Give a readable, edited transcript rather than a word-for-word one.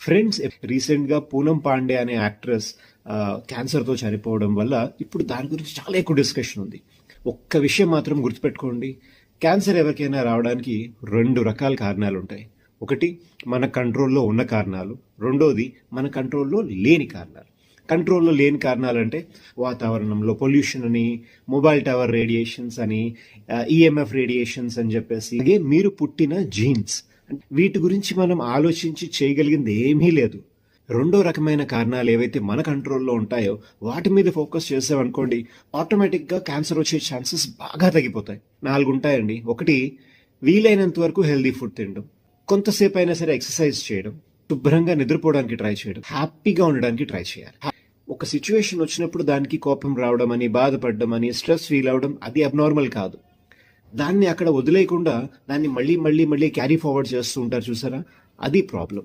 Friends రీసెంట్గా పూనం పాండే అనే actress క్యాన్సర్తో చనిపోవడం వల్ల ఇప్పుడు దాని గురించి చాలా ఎక్కువ డిస్కషన్ ఉంది. ఒక్క విషయం మాత్రం గుర్తుపెట్టుకోండి, క్యాన్సర్ ఎవరికైనా రావడానికి 2 రకాల కారణాలు ఉంటాయి. ఒకటి మన కంట్రోల్లో ఉన్న కారణాలు, రెండోది మన కంట్రోల్లో లేని కారణాలు. కంట్రోల్లో లేని కారణాలు అంటే వాతావరణంలో పొల్యూషన్ అని, మొబైల్ టవర్ రేడియేషన్స్ అని, ఈఎంఎఫ్ రేడియేషన్స్ అని చెప్పేసి, అలాగే మీరు పుట్టిన జీన్స్. వీటి గురించి మనం ఆలోచించి చేయగలిగింది ఏమీ లేదు. రెండో రకమైన కారణాలు ఏవైతే మన కంట్రోల్లో ఉంటాయో వాటి మీద ఫోకస్ చేసామనుకోండి, ఆటోమేటిక్గా క్యాన్సర్ వచ్చే ఛాన్సెస్ బాగా తగ్గిపోతాయి. 4 ఉంటాయండి. ఒకటి, వీలైనంత వరకు హెల్దీ ఫుడ్ తినడం, కొంతసేపు అయినా సరే ఎక్సర్సైజ్ చేయడం, శుభ్రంగా నిద్రపోవడానికి ట్రై చేయడం, హ్యాపీగా ఉండడానికి ట్రై చేయాలి. ఒక సిచ్యువేషన్ వచ్చినప్పుడు దానికి కోపం రావడం అని, బాధపడడం అని, స్ట్రెస్ ఫీల్ అవడం అది అబ్నార్మల్ కాదు. దాన్ని అక్కడ వదిలేయకుండా దాన్ని మళ్ళీ మళ్ళీ మళ్ళీ క్యారీ ఫార్వర్డ్ చేస్తూ ఉంటారు చూసారా, అది ప్రాబ్లం.